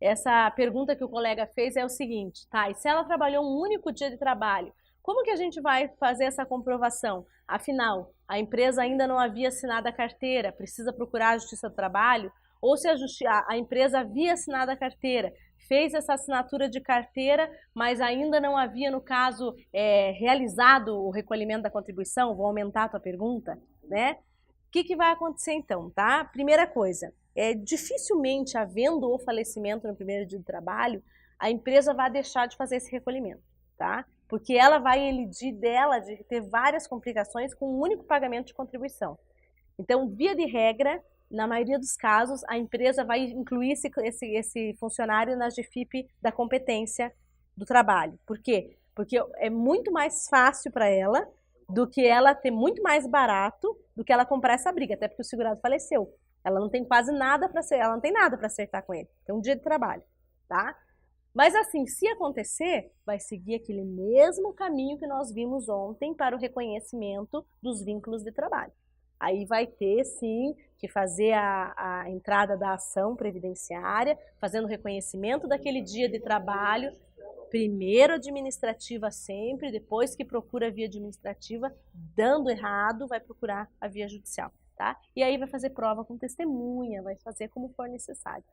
essa pergunta que o colega fez é o seguinte, tá? E se ela trabalhou um único dia de trabalho, como que a gente vai fazer essa comprovação? Afinal, a empresa ainda não havia assinado a carteira, precisa procurar a Justiça do Trabalho? Ou se a empresa havia assinado a carteira, fez essa assinatura de carteira, mas ainda não havia, no caso, realizado o recolhimento da contribuição? Vou aumentar a tua pergunta, né? O que vai acontecer então, tá? Primeira coisa, dificilmente havendo o falecimento no primeiro dia de trabalho, a empresa vai deixar de fazer esse recolhimento, tá? Porque ela vai elidir dela de ter várias complicações com um único pagamento de contribuição. Então, via de regra, na maioria dos casos, a empresa vai incluir esse funcionário na GFIP da competência do trabalho. Por quê? Porque é muito mais fácil para ela do que ela ter muito mais barato do que ela comprar essa briga, até porque o segurado faleceu. Ela não tem quase nada para ela não tem nada para acertar com ele. Tem um dia de trabalho, tá? Mas assim, se acontecer, vai seguir aquele mesmo caminho que nós vimos ontem para o reconhecimento dos vínculos de trabalho. Aí vai ter, sim, que fazer a entrada da ação previdenciária, fazendo o reconhecimento daquele dia de trabalho, primeiro administrativa sempre, depois que procura a via administrativa, dando errado, vai procurar a via judicial, tá? E aí vai fazer prova com testemunha, vai fazer como for necessário.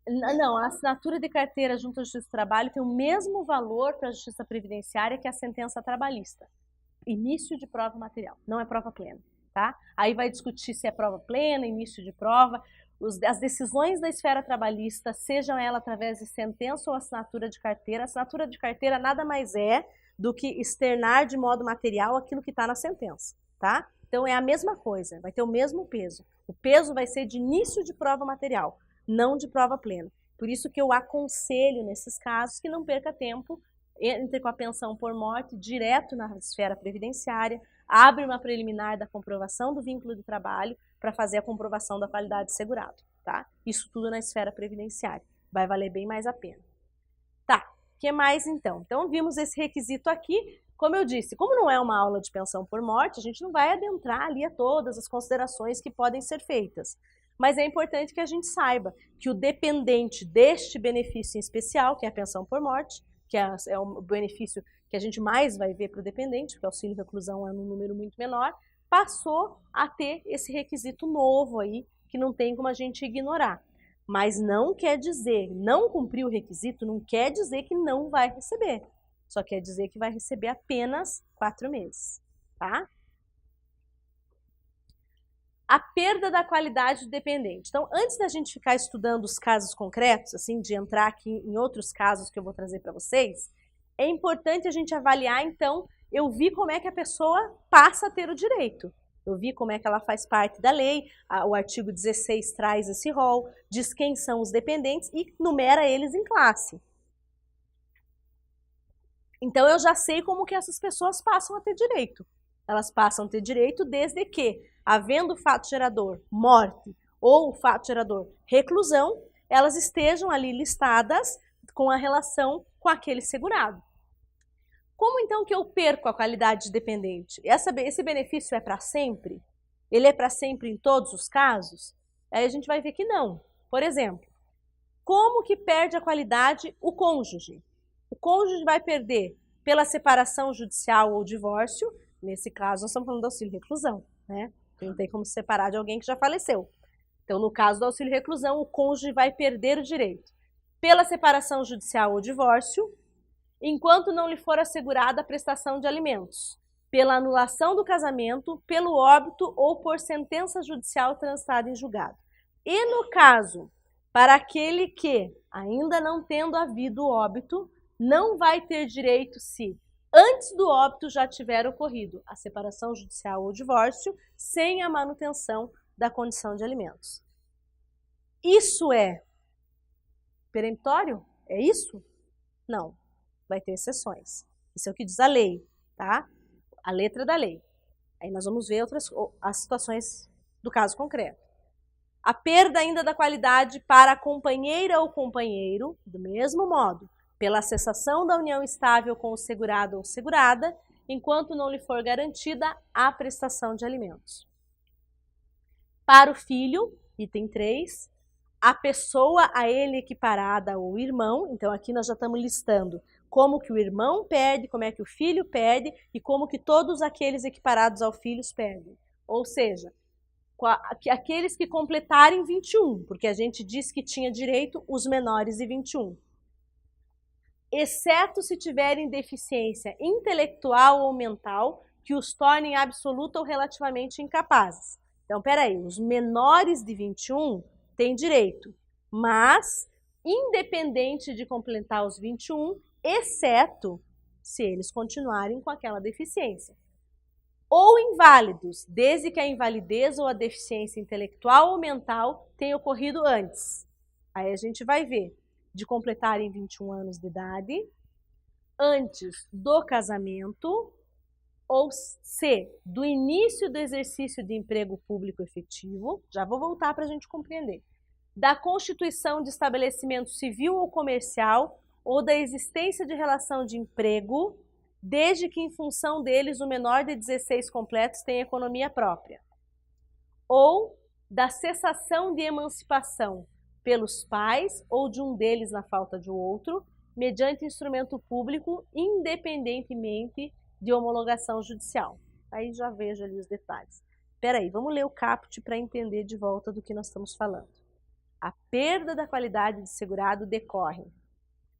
Não, a assinatura de carteira junto à Justiça do Trabalho tem o mesmo valor para a Justiça Previdenciária que a sentença trabalhista. Início de prova material, não é prova plena, tá? Aí vai discutir se é prova plena, início de prova. As decisões da esfera trabalhista, sejam elas através de sentença ou assinatura de carteira nada mais é do que externar de modo material aquilo que está na sentença, tá? Então é a mesma coisa, vai ter o mesmo peso. O peso vai ser de início de prova material, não de prova plena. Por isso que eu aconselho, nesses casos, que não perca tempo, entre com a pensão por morte direto na esfera previdenciária, abre uma preliminar da comprovação do vínculo de trabalho para fazer a comprovação da qualidade de segurado, tá? Isso tudo na esfera previdenciária. Vai valer bem mais a pena. Tá, o que mais então? Então vimos esse requisito aqui. Como eu disse, como não é uma aula de pensão por morte, a gente não vai adentrar ali a todas as considerações que podem ser feitas. Mas é importante que a gente saiba que o dependente deste benefício em especial, que é a pensão por morte, que é o benefício que a gente mais vai ver para o dependente, porque o auxílio reclusão é um número muito menor, passou a ter esse requisito novo aí, que não tem como a gente ignorar. Mas não quer dizer, não cumprir o requisito, não quer dizer que não vai receber. Só quer dizer que vai receber apenas 4 meses, tá? A perda da qualidade do dependente. Então, antes da gente ficar estudando os casos concretos, assim, de entrar aqui em outros casos que eu vou trazer para vocês, é importante a gente avaliar, então, eu vi como é que a pessoa passa a ter o direito. Eu vi como é que ela faz parte da lei, o artigo 16 traz esse rol, diz quem são os dependentes e numera eles em classe. Então, eu já sei como que essas pessoas passam a ter direito. Elas passam a ter direito desde que, havendo o fato gerador morte ou o fato gerador reclusão, elas estejam ali listadas com a relação com aquele segurado. Como então que eu perco a qualidade de dependente? Esse benefício é para sempre? Ele é para sempre em todos os casos? Aí a gente vai ver que não. Por exemplo, como que perde a qualidade o cônjuge? O cônjuge vai perder pela separação judicial ou divórcio. Nesse caso, nós estamos falando do auxílio reclusão, né? Não tem como se separar de alguém que já faleceu. Então, no caso do auxílio reclusão, o cônjuge vai perder o direito pela separação judicial ou divórcio, enquanto não lhe for assegurada a prestação de alimentos, pela anulação do casamento, pelo óbito ou por sentença judicial transitada em julgado. E no caso, para aquele que, ainda não tendo havido óbito, não vai ter direito se antes do óbito já tiver ocorrido a separação judicial ou divórcio, sem a manutenção da condição de alimentos. Isso é peremptório? É isso? Não. Vai ter exceções. Isso é o que diz a lei, tá? A letra da lei. Aí nós vamos ver as situações do caso concreto. A perda ainda da qualidade para a companheira ou companheiro, do mesmo modo, pela cessação da união estável com o segurado ou segurada, enquanto não lhe for garantida a prestação de alimentos. Para o filho, item 3, a pessoa a ele equiparada ou irmão, então aqui nós já estamos listando como que o irmão perde, como é que o filho perde e como que todos aqueles equiparados ao filho perdem. Ou seja, aqueles que completarem 21, porque a gente disse que tinha direito os menores de 21. Exceto se tiverem deficiência intelectual ou mental que os tornem absoluta ou relativamente incapazes. Então, peraí, os menores de 21 têm direito, mas independente de completar os 21, exceto se eles continuarem com aquela deficiência. Ou inválidos, desde que a invalidez ou a deficiência intelectual ou mental tenha ocorrido antes. Aí a gente vai ver de completarem 21 anos de idade, antes do casamento, ou C, do início do exercício de emprego público efetivo, já vou voltar para a gente compreender, da constituição de estabelecimento civil ou comercial, ou da existência de relação de emprego, desde que em função deles o menor de 16 completos tenha economia própria. Ou da cessação de emancipação pelos pais ou de um deles na falta de outro, mediante instrumento público, independentemente de homologação judicial. Aí já vejo ali os detalhes. Espera aí, vamos ler o caput para entender de volta do que nós estamos falando. A perda da qualidade de segurado decorre,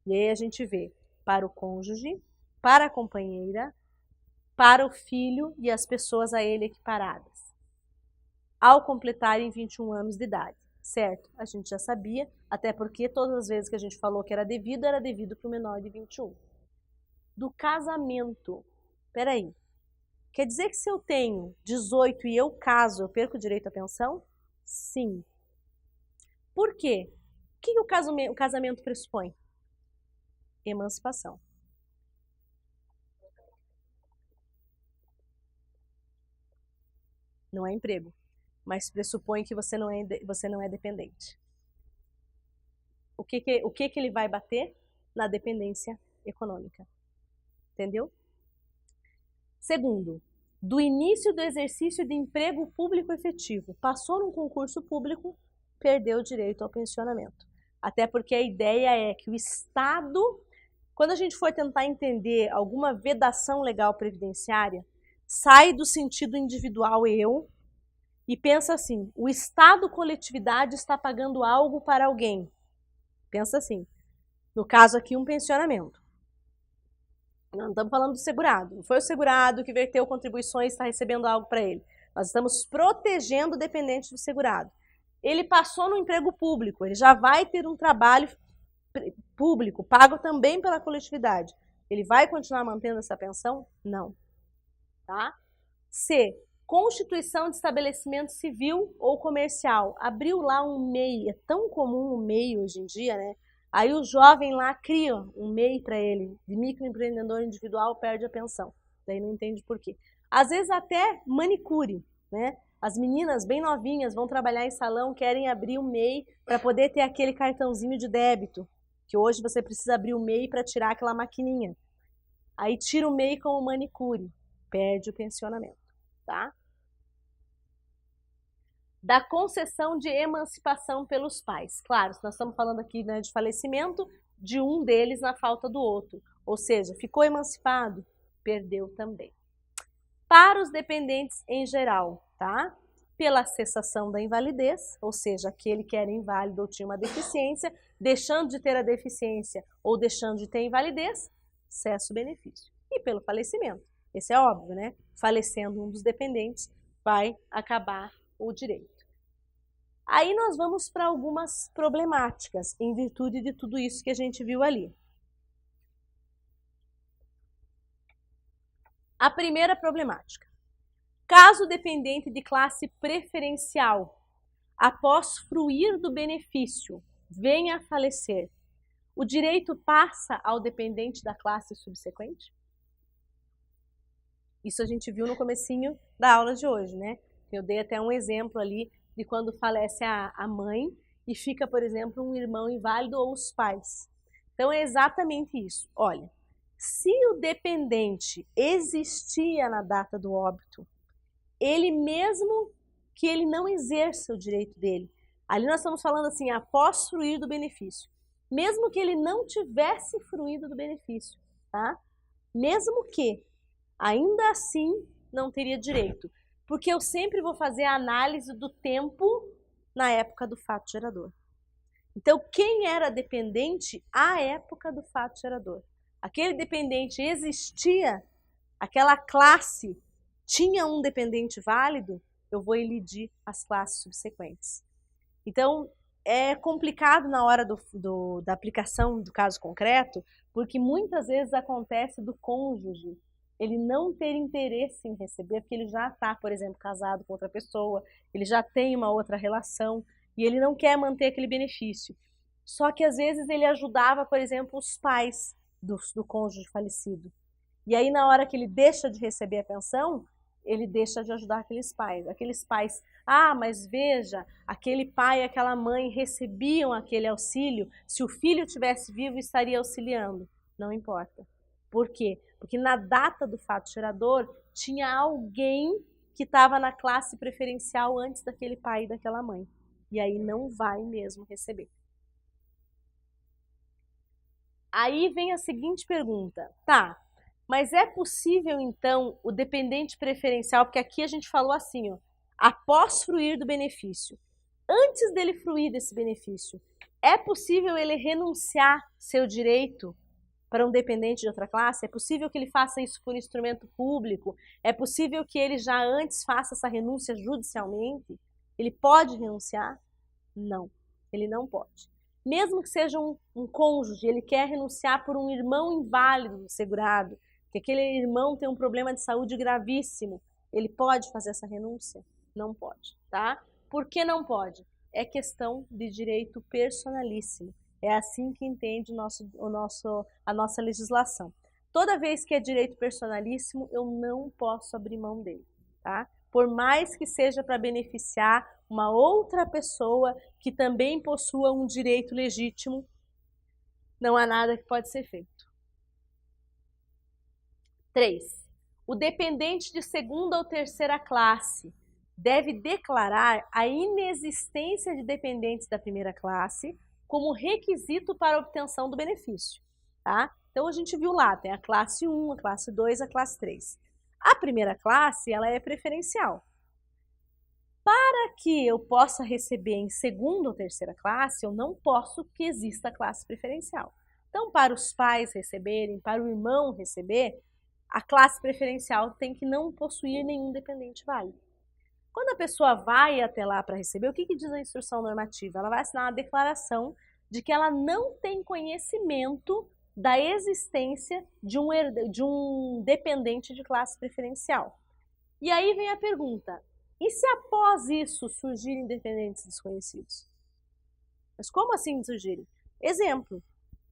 e aí a gente vê para o cônjuge, para a companheira, para o filho e as pessoas a ele equiparadas, ao completarem 21 anos de idade, certo? A gente já sabia, até porque todas as vezes que a gente falou que era devido para o menor de 21. Do casamento, peraí, quer dizer que se eu tenho 18 e eu caso, eu perco o direito à pensão? Sim. Por quê? O que o casamento pressupõe? Emancipação. Não é emprego, mas pressupõe que você não é dependente. O que ele vai bater? Na dependência econômica. Entendeu? Segundo, do início do exercício de emprego público efetivo. Passou num concurso público, perdeu o direito ao pensionamento. Até porque a ideia é que o Estado, quando a gente for tentar entender alguma vedação legal previdenciária, sai do sentido individual eu e pensa assim, o Estado coletividade está pagando algo para alguém. Pensa assim, no caso aqui um pensionamento. Não estamos falando do segurado, não foi o segurado que verteu contribuições e está recebendo algo para ele. Nós estamos protegendo o dependente do segurado. Ele passou no emprego público, ele já vai ter um trabalho público, pago também pela coletividade. Ele vai continuar mantendo essa pensão? Não. Tá? C. Constituição de estabelecimento civil ou comercial. Abriu lá um MEI, é tão comum o MEI hoje em dia, né? Aí o jovem lá cria um MEI para ele, de microempreendedor individual, perde a pensão. Daí não entende por quê. Às vezes até manicure, né? As meninas bem novinhas vão trabalhar em salão, querem abrir um MEI para poder ter aquele cartãozinho de débito, que hoje você precisa abrir o MEI para tirar aquela maquininha. Aí tira o MEI como manicure, perde o pensionamento, tá? Da concessão de emancipação pelos pais. Claro, nós estamos falando aqui, né, de falecimento de um deles na falta do outro. Ou seja, ficou emancipado, perdeu também. Para os dependentes em geral, tá? Pela cessação da invalidez, ou seja, aquele que era inválido ou tinha uma deficiência, deixando de ter a deficiência ou deixando de ter invalidez, cessa o benefício. E pelo falecimento, esse é óbvio, né? Falecendo um dos dependentes, vai acabar o direito. Aí nós vamos para algumas problemáticas, em virtude de tudo isso que a gente viu ali. A primeira problemática. Caso o dependente de classe preferencial, após fruir do benefício, venha a falecer, o direito passa ao dependente da classe subsequente? Isso a gente viu no comecinho da aula de hoje, né? Eu dei até um exemplo ali de quando falece a mãe e fica, por exemplo, um irmão inválido ou os pais. Então é exatamente isso. Olha, se o dependente existia na data do óbito, ele mesmo que ele não exerça o direito dele. Ali nós estamos falando assim, após fruir do benefício. Mesmo que ele não tivesse fruído do benefício, tá? Mesmo que, ainda assim, não teria direito. Porque eu sempre vou fazer a análise do tempo na época do fato gerador. Então, quem era dependente à época do fato gerador? Aquele dependente existia, aquela classe tinha um dependente válido, eu vou elidir as classes subsequentes. Então, é complicado na hora da aplicação do caso concreto, porque muitas vezes acontece do cônjuge ele não ter interesse em receber, porque ele já está, por exemplo, casado com outra pessoa, ele já tem uma outra relação e ele não quer manter aquele benefício. Só que às vezes ele ajudava, por exemplo, os pais do cônjuge falecido. E aí na hora que ele deixa de receber a pensão, ele deixa de ajudar aqueles pais. Aqueles pais, mas veja, aquele pai e aquela mãe recebiam aquele auxílio, se o filho tivesse vivo estaria auxiliando. Não importa. Por quê? Porque na data do fato gerador, tinha alguém que estava na classe preferencial antes daquele pai e daquela mãe. E aí não vai mesmo receber. Aí vem a seguinte pergunta. Tá, mas é possível então o dependente preferencial, porque aqui a gente falou assim, ó, após fruir do benefício. Antes dele fruir desse benefício, é possível ele renunciar seu direito para um dependente de outra classe? É possível que ele faça isso por instrumento público? É possível que ele já antes faça essa renúncia judicialmente? Ele pode renunciar? Não, ele não pode. Mesmo que seja um cônjuge, ele quer renunciar por um irmão inválido do segurado, que aquele irmão tem um problema de saúde gravíssimo, ele pode fazer essa renúncia? Não pode, tá? Por que não pode? É questão de direito personalíssimo. É assim que entende a nossa legislação. Toda vez que é direito personalíssimo, eu não posso abrir mão dele, tá? Por mais que seja para beneficiar uma outra pessoa que também possua um direito legítimo, não há nada que pode ser feito. 3. O dependente de segunda ou terceira classe deve declarar a inexistência de dependentes da primeira classe como requisito para a obtenção do benefício, tá? Então a gente viu lá, tem a classe 1, a classe 2, a classe 3. A primeira classe, ela é preferencial. Para que eu possa receber em segunda ou terceira classe, eu não posso que exista a classe preferencial. Então, para os pais receberem, para o irmão receber, a classe preferencial tem que não possuir nenhum dependente válido. Quando a pessoa vai até lá para receber, o que diz a instrução normativa? Ela vai assinar uma declaração de que ela não tem conhecimento da existência de um dependente de classe preferencial. E aí vem a pergunta, e se após isso surgirem dependentes desconhecidos? Mas como assim surgirem? Exemplo,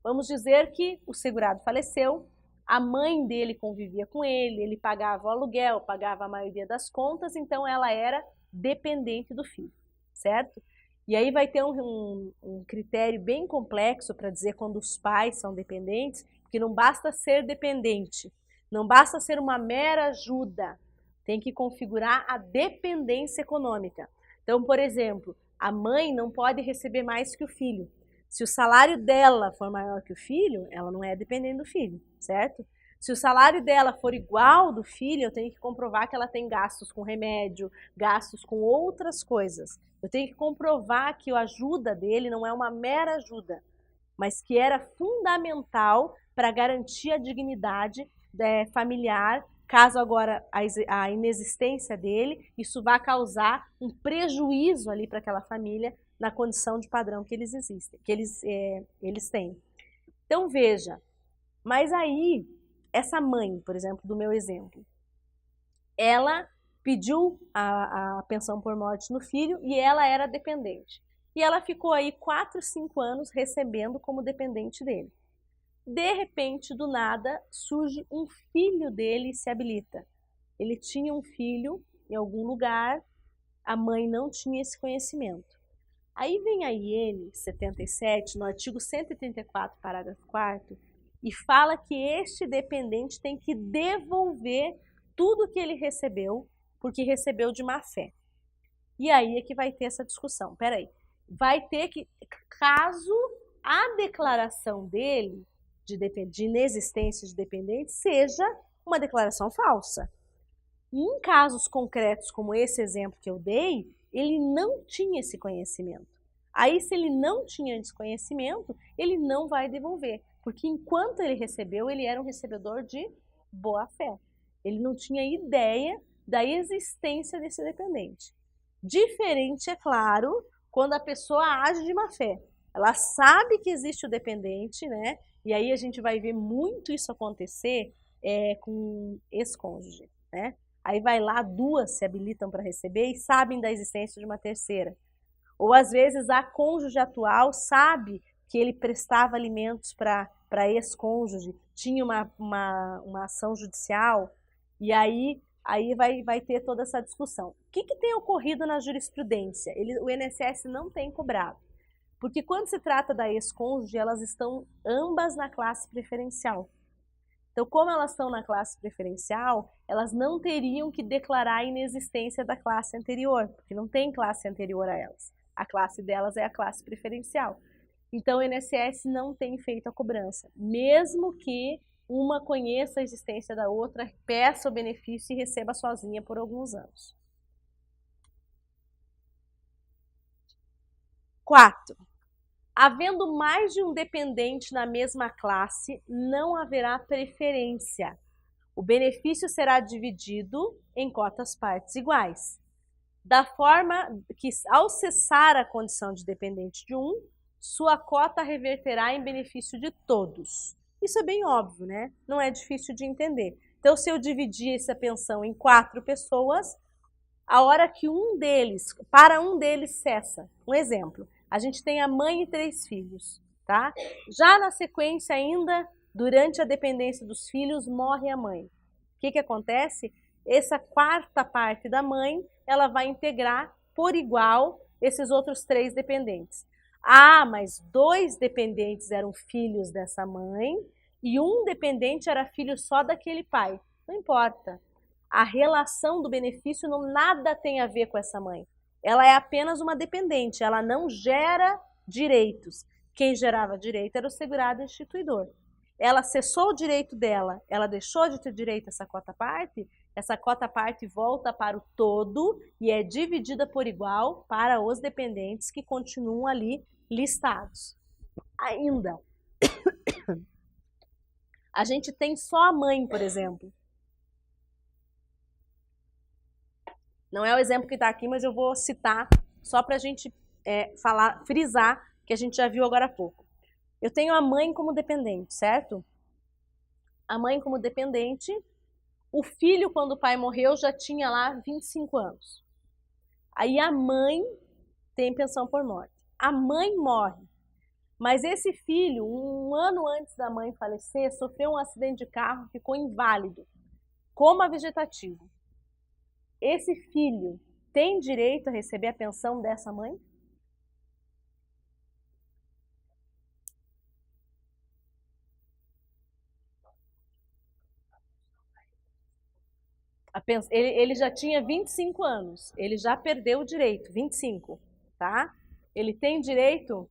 vamos dizer que o segurado faleceu, a mãe dele convivia com ele pagava o aluguel, pagava a maioria das contas, então ela era dependente do filho, certo? E aí vai ter um critério bem complexo para dizer quando os pais são dependentes, porque não basta ser dependente, não basta ser uma mera ajuda, tem que configurar a dependência econômica. Então, por exemplo, a mãe não pode receber mais que o filho. Se o salário dela for maior que o filho, ela não é dependente do filho, certo? Se o salário dela for igual ao do filho, eu tenho que comprovar que ela tem gastos com remédio, gastos com outras coisas. Eu tenho que comprovar que a ajuda dele não é uma mera ajuda, mas que era fundamental para garantir a dignidade familiar, caso agora a inexistência dele, isso vá causar um prejuízo ali para aquela família, na condição de padrão que eles existem, que eles têm. Então veja, mas aí essa mãe, por exemplo, do meu exemplo, ela pediu a pensão por morte no filho e ela era dependente. E ela ficou aí 4, 5 anos recebendo como dependente dele. De repente, do nada, surge um filho dele e se habilita. Ele tinha um filho em algum lugar, a mãe não tinha esse conhecimento. Aí vem a IN 77, no artigo 134, parágrafo 4º, e fala que este dependente tem que devolver tudo que ele recebeu, porque recebeu de má fé. E aí é que vai ter essa discussão. Peraí, vai ter que, caso a declaração dele de inexistência de dependente seja uma declaração falsa. Em casos concretos como esse exemplo que eu dei, ele não tinha esse conhecimento. Aí, se ele não tinha esse conhecimento, ele não vai devolver, porque enquanto ele recebeu, ele era um recebedor de boa-fé. Ele não tinha ideia da existência desse dependente. Diferente, é claro, quando a pessoa age de má-fé. Ela sabe que existe o dependente, né? E aí a gente vai ver muito isso acontecer com ex-cônjuge, né? Aí vai lá, duas se habilitam para receber e sabem da existência de uma terceira. Ou às vezes a cônjuge atual sabe que ele prestava alimentos para ex-cônjuge, tinha uma ação judicial, e aí vai ter toda essa discussão. O que tem ocorrido na jurisprudência? O INSS não tem cobrado. Porque quando se trata da ex-cônjuge, elas estão ambas na classe preferencial. Então, como elas estão na classe preferencial, elas não teriam que declarar a inexistência da classe anterior, porque não tem classe anterior a elas. A classe delas é a classe preferencial. Então, o INSS não tem feito a cobrança, mesmo que uma conheça a existência da outra, peça o benefício e receba sozinha por alguns anos. 4. Havendo mais de um dependente na mesma classe, não haverá preferência. O benefício será dividido em cotas partes iguais, da forma que, ao cessar a condição de dependente de um, sua cota reverterá em benefício de todos. Isso é bem óbvio, né? Não é difícil de entender. Então, se eu dividir essa pensão em 4 pessoas, a hora que para um deles cessa. Um exemplo. A gente tem a mãe e 3 filhos, tá? Já na sequência ainda, durante a dependência dos filhos, morre a mãe. O que acontece? Essa quarta parte da mãe, ela vai integrar por igual esses outros 3 dependentes. Ah, mas 2 dependentes eram filhos dessa mãe e um dependente era filho só daquele pai. Não importa. A relação do benefício nada tem a ver com essa mãe. Ela é apenas uma dependente, ela não gera direitos. Quem gerava direito era o segurado instituidor. Ela cessou o direito dela, ela deixou de ter direito a essa cota-parte volta para o todo e é dividida por igual para os dependentes que continuam ali listados. Ainda, a gente tem só a mãe, por exemplo. Não é o exemplo que está aqui, mas eu vou citar só para a gente frisar, que a gente já viu agora há pouco. Eu tenho a mãe como dependente, certo? A mãe como dependente, o filho, quando o pai morreu, já tinha lá 25 anos. Aí a mãe tem pensão por morte. A mãe morre, mas esse filho, um ano antes da mãe falecer, sofreu um acidente de carro, ficou inválido, coma vegetativo. Esse filho tem direito a receber a pensão dessa mãe? Ele já tinha 25 anos, ele já perdeu o direito, 25, tá? Ele tem direito,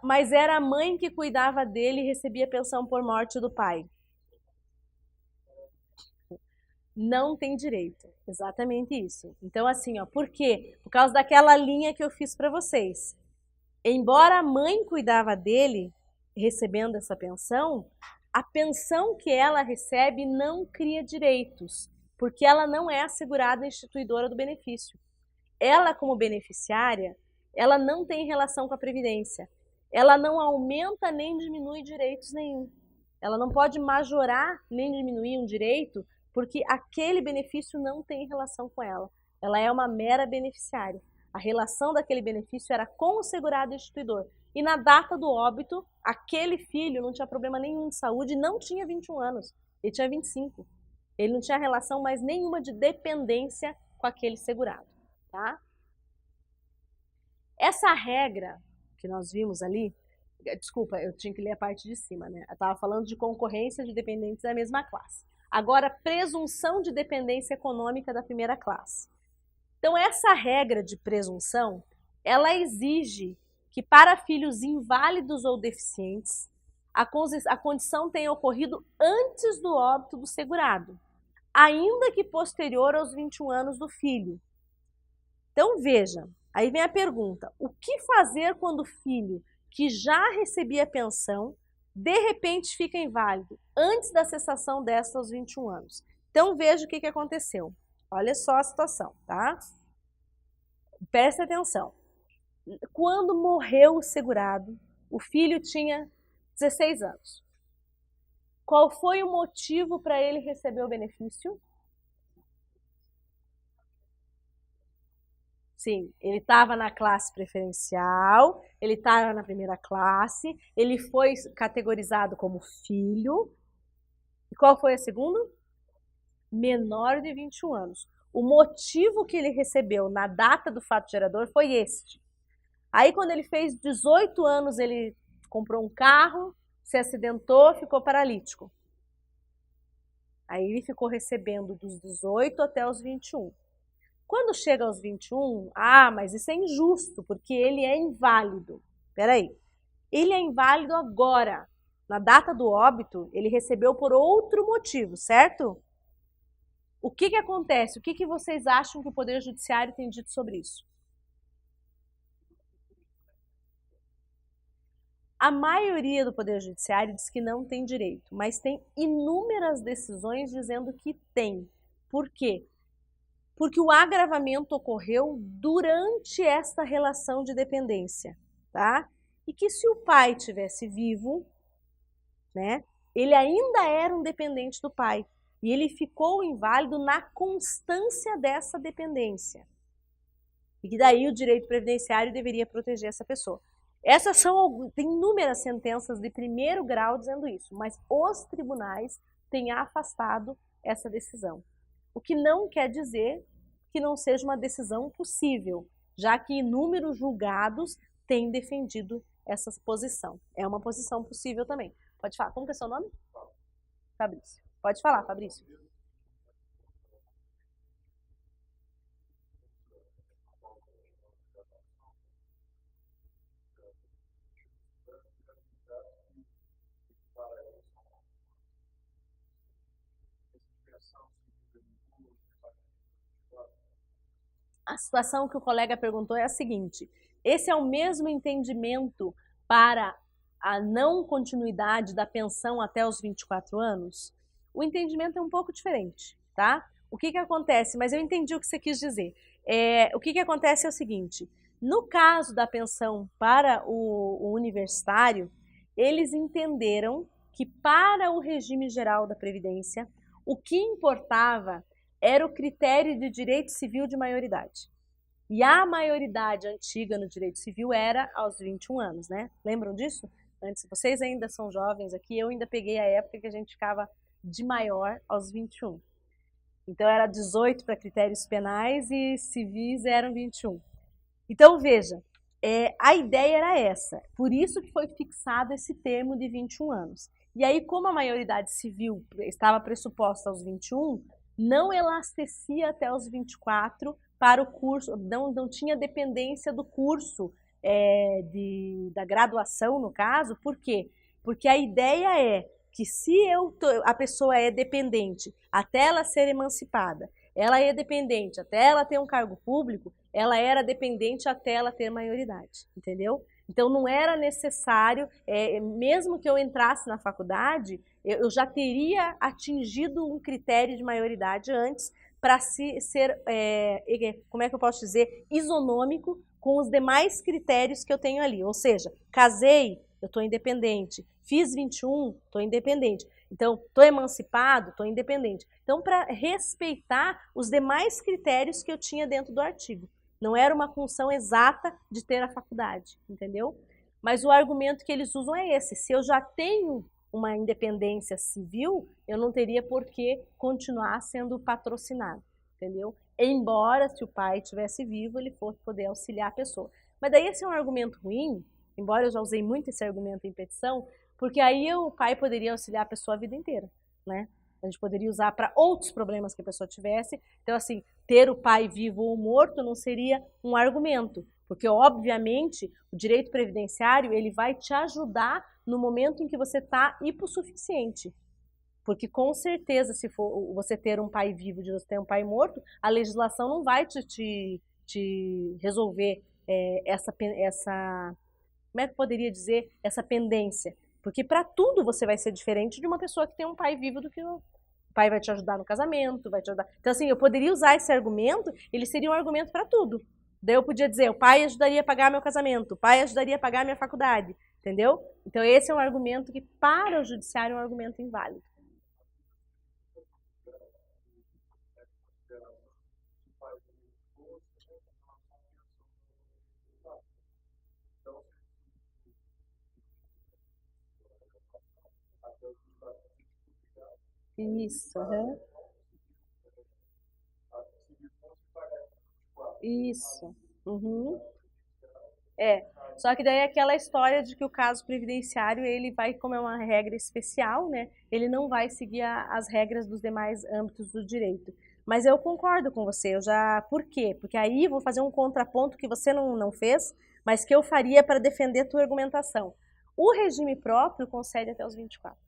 mas era a mãe que cuidava dele e recebia pensão por morte do pai. Não tem direito, exatamente isso. Então, assim, ó, por quê? Por causa daquela linha que eu fiz para vocês. Embora a mãe cuidava dele, recebendo essa pensão, a pensão que ela recebe não cria direitos, porque ela não é assegurada instituidora do benefício. Ela, como beneficiária, ela não tem relação com a Previdência. Ela não aumenta nem diminui direitos nenhum. Ela não pode majorar nem diminuir um direito, porque aquele benefício não tem relação com ela. Ela é uma mera beneficiária. A relação daquele benefício era com o segurado instituidor. E na data do óbito, aquele filho não tinha problema nenhum de saúde, não tinha 21 anos, ele tinha 25. Ele não tinha relação mais nenhuma de dependência com aquele segurado, tá? Essa regra que nós vimos ali, desculpa, eu tinha que ler a parte de cima, né? Eu estava falando de concorrência de dependentes da mesma classe. Agora, presunção de dependência econômica da primeira classe. Então, essa regra de presunção, ela exige que para filhos inválidos ou deficientes, a condição tenha ocorrido antes do óbito do segurado, ainda que posterior aos 21 anos do filho. Então, veja, aí vem a pergunta, o que fazer quando o filho que já recebia pensão, de repente fica inválido, antes da cessação desta aos 21 anos? Então, veja o que aconteceu. Olha só a situação, tá? Presta atenção. Quando morreu o segurado, o filho tinha 16 anos. Qual foi o motivo para ele receber o benefício? Sim, ele estava na classe preferencial, ele estava na primeira classe, ele foi categorizado como filho. E qual foi a segunda? Menor de 21 anos. O motivo que ele recebeu na data do fato gerador foi este. Aí, quando ele fez 18 anos, ele comprou um carro, se acidentou, ficou paralítico. Aí ele ficou recebendo dos 18 até os 21. Quando chega aos 21, mas isso é injusto, porque ele é inválido. Peraí, ele é inválido agora. Na data do óbito, ele recebeu por outro motivo, certo? O que acontece? O que vocês acham que o Poder Judiciário tem dito sobre isso? A maioria do Poder Judiciário diz que não tem direito, mas tem inúmeras decisões dizendo que tem. Por quê? Porque o agravamento ocorreu durante esta relação de dependência, tá? E que se o pai tivesse vivo, né, ele ainda era um dependente do pai. E ele ficou inválido na constância dessa dependência. E que daí o direito previdenciário deveria proteger essa pessoa. Tem inúmeras sentenças de primeiro grau dizendo isso, mas os tribunais têm afastado essa decisão. O que não quer dizer que não seja uma decisão possível, já que inúmeros julgados têm defendido essa posição. É uma posição possível também. Pode falar. Como que é seu nome? Fabrício. Pode falar, Fabrício. A situação que o colega perguntou é a seguinte: esse é o mesmo entendimento para a não continuidade da pensão até os 24 anos? O entendimento é um pouco diferente, tá? O que acontece? Mas eu entendi o que você quis dizer. O que acontece é o seguinte: no caso da pensão para o universitário, eles entenderam que para o regime geral da Previdência, o que importava era o critério de direito civil de maioridade. E a maioridade antiga no direito civil era aos 21 anos, né? Lembram disso? Antes, vocês ainda são jovens aqui, eu ainda peguei a época que a gente ficava de maior aos 21. Então era 18 para critérios penais e civis eram 21. Então veja, a ideia era essa, por isso que foi fixado esse termo de 21 anos. E aí, como a maioridade civil estava pressuposta aos 21, não elastecia até os 24 para o curso, não tinha dependência do curso da graduação, no caso. Por quê? Porque a ideia é que se a pessoa é dependente até ela ser emancipada, ela é dependente até ela ter um cargo público, ela era dependente até ela ter maioridade, entendeu? Então não era necessário, mesmo que eu entrasse na faculdade, eu já teria atingido um critério de maioridade antes para ser, como é que eu posso dizer, isonômico com os demais critérios que eu tenho ali. Ou seja, casei, eu estou independente. Fiz 21, estou independente. Então, estou emancipado, estou independente. Então, para respeitar os demais critérios que eu tinha dentro do artigo. Não era uma função exata de ter a faculdade, entendeu? Mas o argumento que eles usam é esse: se eu já tenho uma independência civil, eu não teria por que continuar sendo patrocinado, entendeu? Embora, se o pai estivesse vivo, ele fosse poder auxiliar a pessoa. Mas daí esse é um argumento ruim, embora eu já usei muito esse argumento em petição, porque aí o pai poderia auxiliar a pessoa a vida inteira, né? A gente poderia usar para outros problemas que a pessoa tivesse. Então, assim, ter o pai vivo ou morto não seria um argumento, porque obviamente o direito previdenciário ele vai te ajudar no momento em que você está hipossuficiente. Porque com certeza, se for você ter um pai vivo de você ter um pai morto, a legislação não vai te resolver essa, como é que eu poderia dizer, essa pendência. Porque para tudo você vai ser diferente de uma pessoa que tem um pai vivo do que o pai vai te ajudar no casamento, vai te ajudar. Então assim, eu poderia usar esse argumento, ele seria um argumento para tudo. Daí eu podia dizer, o pai ajudaria a pagar meu casamento, o pai ajudaria a pagar minha faculdade, entendeu? Então esse é um argumento que para o judiciário é um argumento inválido. Isso, uhum. Isso. Uhum. Só que daí é aquela história de que o caso previdenciário, ele vai, como é uma regra especial, né, ele não vai seguir as regras dos demais âmbitos do direito. Mas eu concordo com você, por quê? Porque aí vou fazer um contraponto que você não fez, mas que eu faria para defender a tua argumentação. O regime próprio concede até os 24,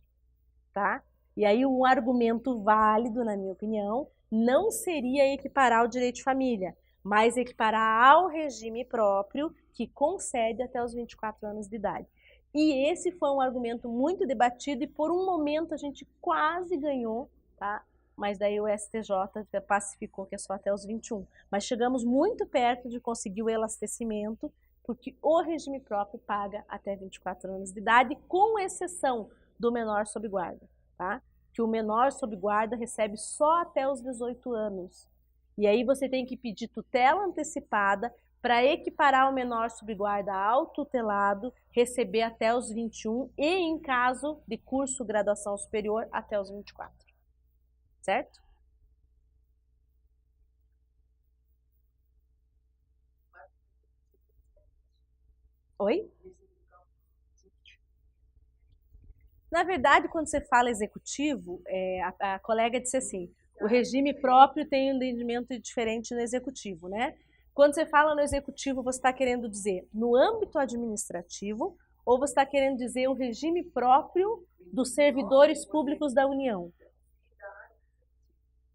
tá? E aí um argumento válido, na minha opinião, não seria equiparar o direito de família, mas equiparar ao regime próprio que concede até os 24 anos de idade. E esse foi um argumento muito debatido e por um momento a gente quase ganhou, tá? Mas daí o STJ pacificou que é só até os 21. Mas chegamos muito perto de conseguir o elastecimento, porque o regime próprio paga até 24 anos de idade, com exceção do menor sob guarda, tá? Que o menor sob guarda recebe só até os 18 anos. E aí você tem que pedir tutela antecipada para equiparar o menor sob guarda ao tutelado, receber até os 21 e, em caso de curso graduação superior, até os 24. Certo? Oi? Na verdade, quando você fala executivo, a colega disse assim, o regime próprio tem um entendimento diferente no executivo, né? Quando você fala no executivo, você está querendo dizer no âmbito administrativo ou você está querendo dizer o regime próprio dos servidores públicos da União?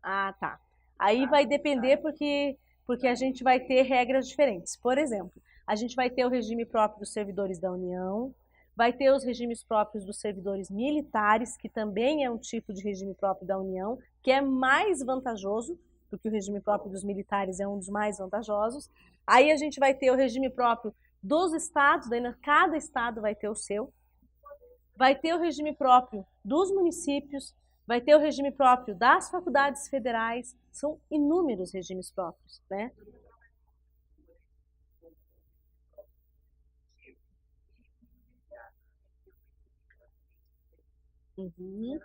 Ah, tá. Aí vai depender porque a gente vai ter regras diferentes. Por exemplo, a gente vai ter o regime próprio dos servidores da União, vai ter os regimes próprios dos servidores militares, que também é um tipo de regime próprio da União, que é mais vantajoso, porque o regime próprio dos militares é um dos mais vantajosos. Aí a gente vai ter o regime próprio dos estados, daí cada estado vai ter o seu. Vai ter o regime próprio dos municípios, vai ter o regime próprio das faculdades federais, são inúmeros regimes próprios, né? Uhum.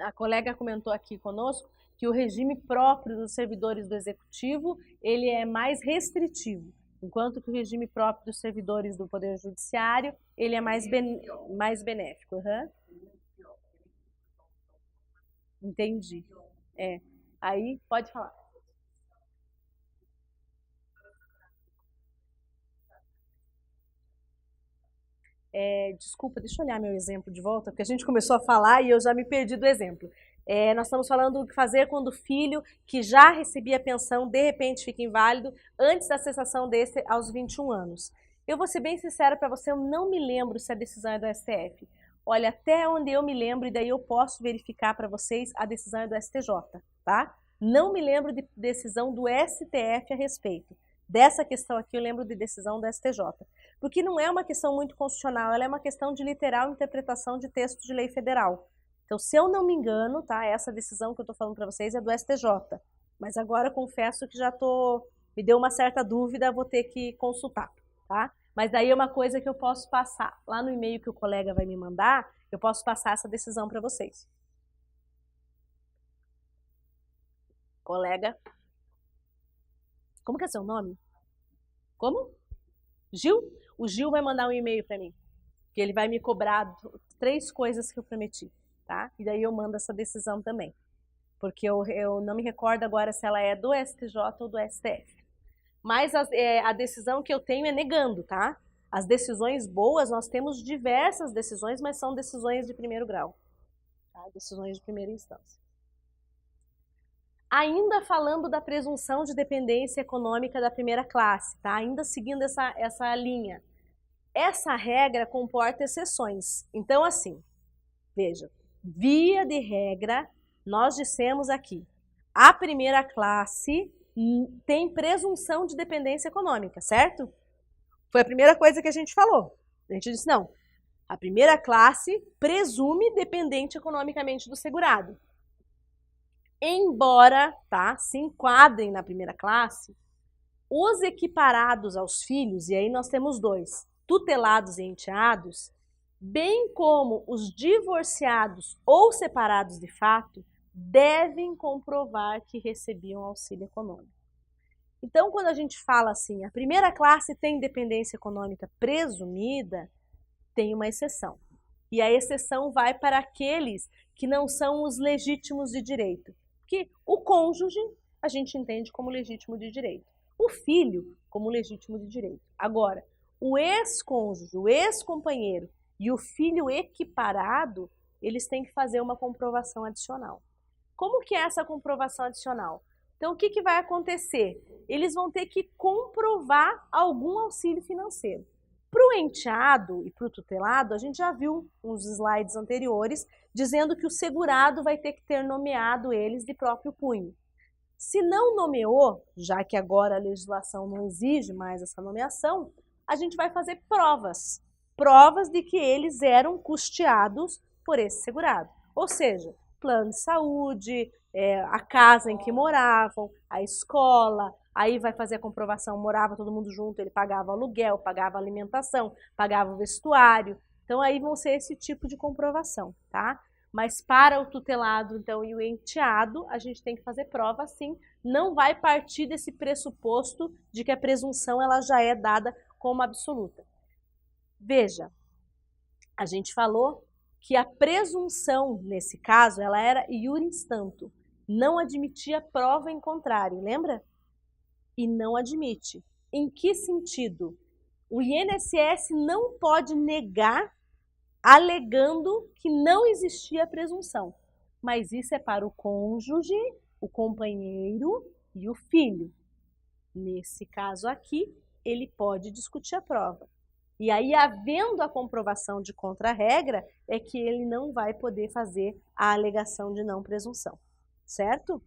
A colega comentou aqui conosco que o regime próprio dos servidores do executivo, ele é mais restritivo, enquanto que o regime próprio dos servidores do Poder Judiciário, ele é mais benéfico. Uhum. Entendi. Aí, pode falar. Desculpa, deixa eu olhar meu exemplo de volta, porque a gente começou a falar e eu já me perdi do exemplo. Nós estamos falando do que fazer quando o filho que já recebia pensão, de repente fica inválido antes da cessação desse aos 21 anos. Eu vou ser bem sincera para você, eu não me lembro se a decisão é do STF. Olha, até onde eu me lembro, e daí eu posso verificar para vocês, a decisão é do STJ, tá? Não me lembro de decisão do STF a respeito. Dessa questão aqui eu lembro de decisão do STJ. Porque não é uma questão muito constitucional, ela é uma questão de literal interpretação de texto de lei federal. Então, se eu não me engano, tá, essa decisão que eu estou falando para vocês é do STJ. Mas agora confesso que me deu uma certa dúvida, vou ter que consultar, tá? Mas daí é uma coisa que eu posso passar. Lá no e-mail que o colega vai me mandar, eu posso passar essa decisão para vocês. Colega. Como que é seu nome? Como? Gil? O Gil vai mandar um e-mail para mim, que ele vai me cobrar 3 coisas que eu prometi, tá? E daí eu mando essa decisão também. Porque eu não me recordo agora se ela é do STJ ou do STF. Mas a decisão que eu tenho é negando, tá? As decisões boas, nós temos diversas decisões, mas são decisões de primeiro grau. Tá? Decisões de primeira instância. Ainda falando da presunção de dependência econômica da primeira classe, tá? Ainda seguindo essa linha. Essa regra comporta exceções. Então, assim, veja, via de regra, nós dissemos aqui, a primeira classe tem presunção de dependência econômica, certo? Foi a primeira coisa que a gente falou. A gente disse, não, a primeira classe presume dependente economicamente do segurado. Embora, tá, se enquadrem na primeira classe, os equiparados aos filhos, e aí nós temos 2, tutelados e enteados, bem como os divorciados ou separados de fato, devem comprovar que recebiam auxílio econômico. Então, quando a gente fala assim, a primeira classe tem dependência econômica presumida, tem uma exceção. E a exceção vai para aqueles que não são os legítimos de direito. Porque o cônjuge a gente entende como legítimo de direito. O filho como legítimo de direito. Agora, o ex-cônjuge, o ex-companheiro e o filho equiparado, eles têm que fazer uma comprovação adicional. Como que é essa comprovação adicional? Então, o que vai acontecer? Eles vão ter que comprovar algum auxílio financeiro. Para o enteado e para o tutelado, a gente já viu uns slides anteriores dizendo que o segurado vai ter que ter nomeado eles de próprio punho. Se não nomeou, já que agora a legislação não exige mais essa nomeação, a gente vai fazer provas. Provas de que eles eram custeados por esse segurado. Ou seja, plano de saúde, a casa em que moravam, a escola, aí vai fazer a comprovação, morava todo mundo junto, ele pagava aluguel, pagava alimentação, pagava o vestuário. Então aí vão ser esse tipo de comprovação, tá? Mas para o tutelado, então, e o enteado, a gente tem que fazer prova sim, não vai partir desse pressuposto de que a presunção ela já é dada como absoluta. Veja, a gente falou que a presunção, nesse caso, ela era iuris tanto, não admitia prova em contrário, lembra? E não admite. Em que sentido? O INSS não pode negar alegando que não existia presunção. Mas isso é para o cônjuge, o companheiro e o filho. Nesse caso aqui, ele pode discutir a prova. E aí, havendo a comprovação de contra-regra, é que ele não vai poder fazer a alegação de não presunção, certo?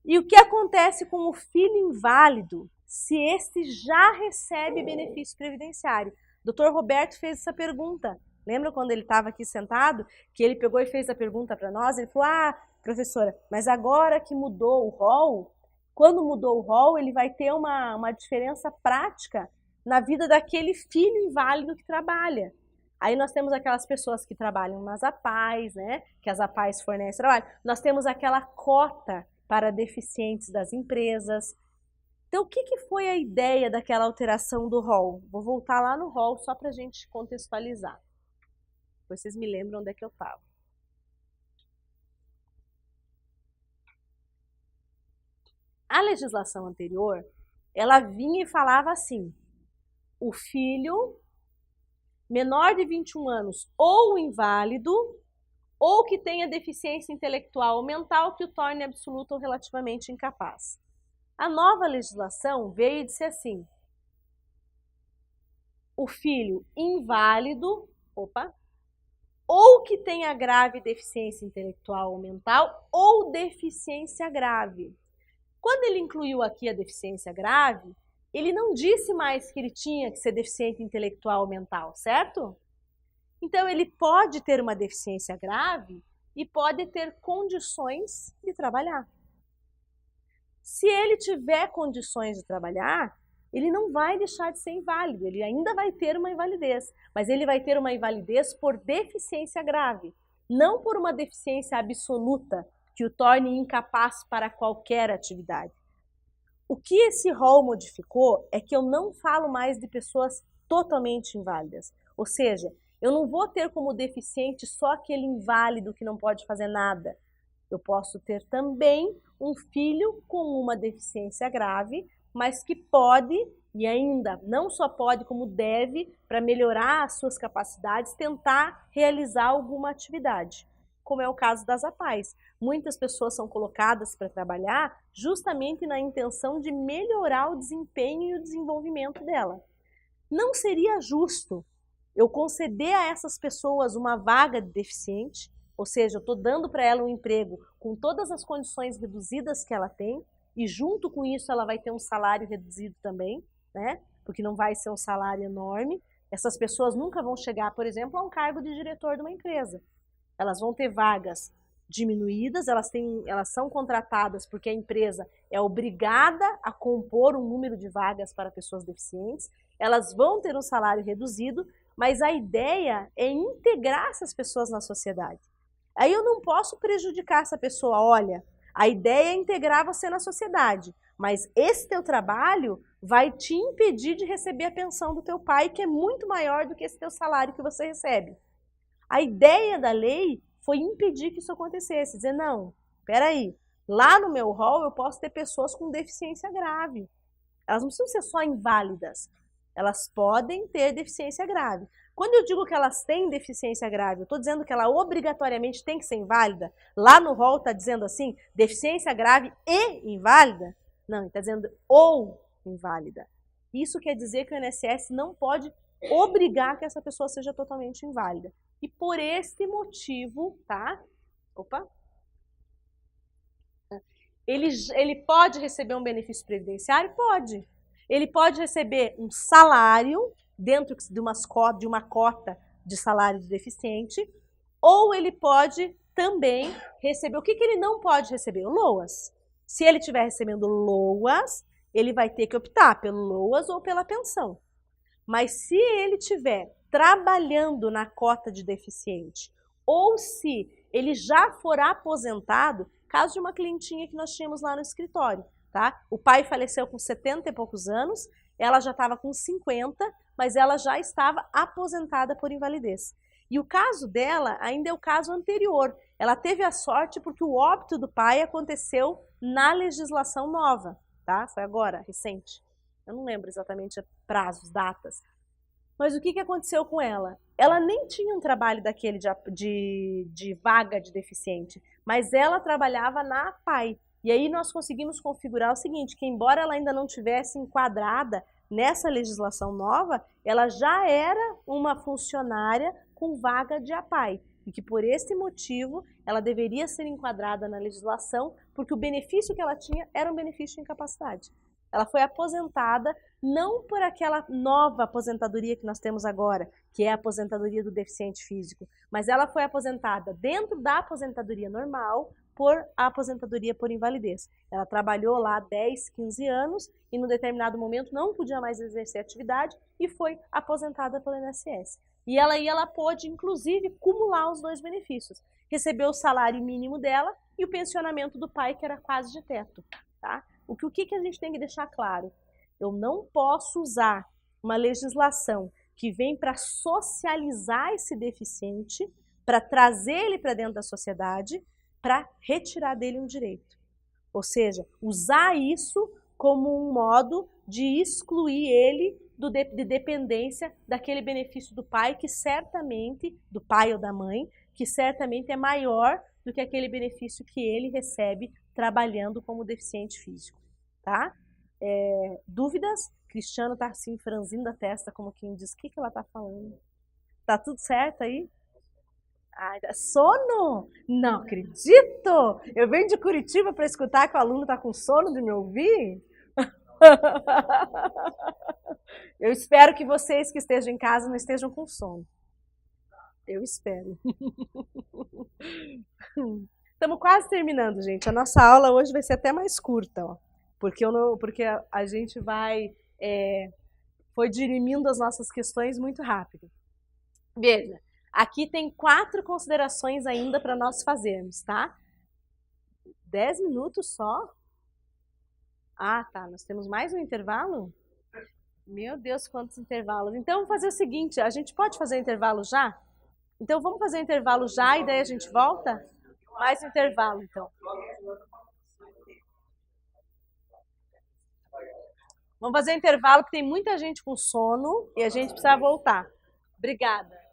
E o que acontece com o filho inválido se este já recebe benefício previdenciário? O Dr. Roberto fez essa pergunta. Lembra quando ele estava aqui sentado, que ele pegou e fez a pergunta para nós? Ele falou, professora, mas agora que mudou o rol, quando mudou o rol, ele vai ter uma diferença prática na vida daquele filho inválido que trabalha. Aí nós temos aquelas pessoas que trabalham nas APAES, né? Que as APAES fornecem trabalho. Nós temos aquela cota para deficientes das empresas. Então, o que foi a ideia daquela alteração do rol? Vou voltar lá no rol só para a gente contextualizar. Vocês me lembram onde é que eu estava. A legislação anterior, ela vinha e falava assim, o filho menor de 21 anos ou inválido ou que tenha deficiência intelectual ou mental que o torne absoluto ou relativamente incapaz. A nova legislação veio e disse assim, o filho inválido, ou que tenha grave deficiência intelectual ou mental ou deficiência grave. Quando ele incluiu aqui a deficiência grave, ele não disse mais que ele tinha que ser deficiente intelectual ou mental, certo? Então, ele pode ter uma deficiência grave e pode ter condições de trabalhar. Se ele tiver condições de trabalhar, ele não vai deixar de ser inválido, ele ainda vai ter uma invalidez, mas ele vai ter uma invalidez por deficiência grave, não por uma deficiência absoluta que o torne incapaz para qualquer atividade. O que esse rol modificou é que eu não falo mais de pessoas totalmente inválidas, ou seja, Eu não vou ter como deficiente só aquele inválido que não pode fazer nada. Eu posso ter também um filho com uma deficiência grave, mas que pode, e ainda não só pode, como deve, para melhorar as suas capacidades, tentar realizar alguma atividade, como é o caso das APAES. Muitas pessoas são colocadas para trabalhar justamente na intenção de melhorar o desempenho e o desenvolvimento dela. Não seria justo eu conceder a essas pessoas uma vaga de deficiente, ou seja, eu estou dando para ela um emprego com todas as condições reduzidas que ela tem, e junto com isso ela vai ter um salário reduzido também, né? Porque não vai ser um salário enorme. Essas pessoas nunca vão chegar, por exemplo, a um cargo de diretor de uma empresa. Elas vão ter vagas diminuídas, elas são contratadas porque a empresa é obrigada a compor um número de vagas para pessoas deficientes, elas vão ter um salário reduzido, mas a ideia é integrar essas pessoas na sociedade. Aí eu não posso prejudicar essa pessoa. Olha, a ideia é integrar você na sociedade, mas esse teu trabalho vai te impedir de receber a pensão do teu pai, que é muito maior do que esse teu salário que você recebe. A ideia da lei foi impedir que isso acontecesse, dizer, não, peraí, lá no meu rol eu posso ter pessoas com deficiência grave. Elas não precisam ser só inválidas, elas podem ter deficiência grave. Quando eu digo que elas têm deficiência grave, eu estou dizendo que ela obrigatoriamente tem que ser inválida? Lá no rol está dizendo assim, deficiência grave e inválida? Não, está dizendo ou inválida. Isso quer dizer que o INSS não pode obrigar que essa pessoa seja totalmente inválida. E por este motivo, tá? Opa! Ele pode receber um benefício previdenciário? Pode. Ele pode receber um salário dentro de uma cota de salário de deficiente, ou ele pode também receber, o que ele não pode receber? O LOAS. Se ele estiver recebendo LOAS, ele vai ter que optar pelo LOAS ou pela pensão. Mas se ele estiver trabalhando na cota de deficiente, ou se ele já for aposentado, caso de uma clientinha que nós tínhamos lá no escritório, tá? O pai faleceu com 70 e poucos anos, ela já estava com 50, mas ela já estava aposentada por invalidez. E o caso dela ainda é o caso anterior. Ela teve a sorte porque o óbito do pai aconteceu na legislação nova, tá? Foi agora, recente. Eu não lembro exatamente prazos, datas. Mas o que aconteceu com ela? Ela nem tinha um trabalho daquele de vaga de deficiente, mas ela trabalhava na APAE. E aí nós conseguimos configurar o seguinte, que embora ela ainda não tivesse enquadrada nessa legislação nova, ela já era uma funcionária com vaga de APAE. E que por esse motivo ela deveria ser enquadrada na legislação, porque o benefício que ela tinha era um benefício de incapacidade. Ela foi aposentada não por aquela nova aposentadoria que nós temos agora, que é a aposentadoria do deficiente físico, mas ela foi aposentada dentro da aposentadoria normal por a aposentadoria por invalidez. Ela trabalhou lá 10, 15 anos e, num determinado momento, não podia mais exercer atividade e foi aposentada pelo INSS. E ela pôde, inclusive, cumular os dois benefícios. Recebeu o salário mínimo dela e o pensionamento do pai, que era quase de teto, tá? O que a gente tem que deixar claro? Eu não posso usar uma legislação que vem para socializar esse deficiente, para trazer ele para dentro da sociedade, para retirar dele um direito. Ou seja, usar isso como um modo de excluir ele de dependência daquele benefício do pai, que certamente, do pai ou da mãe, que certamente é maior do que aquele benefício que ele recebe trabalhando como deficiente físico, tá? Dúvidas? Cristiano tá assim, franzindo a testa, como quem diz, o que ela tá falando? Tá tudo certo aí? Ai, sono? Não acredito! Eu venho de Curitiba para escutar que o aluno tá com sono de me ouvir? Eu espero que vocês que estejam em casa não estejam com sono. Eu espero. Estamos quase terminando, gente. A nossa aula hoje vai ser até mais curta, ó, porque a gente foi dirimindo as nossas questões muito rápido. Veja, aqui tem 4 considerações ainda para nós fazermos, tá? 10 minutos só? Ah, tá. Nós temos mais um intervalo? Meu Deus, quantos intervalos. Então, vamos fazer o seguinte, a gente pode fazer intervalo já? Então, vamos fazer intervalo já e daí a gente volta? Mais intervalo, então. Vamos fazer intervalo, que tem muita gente com sono e a gente precisa voltar. Obrigada.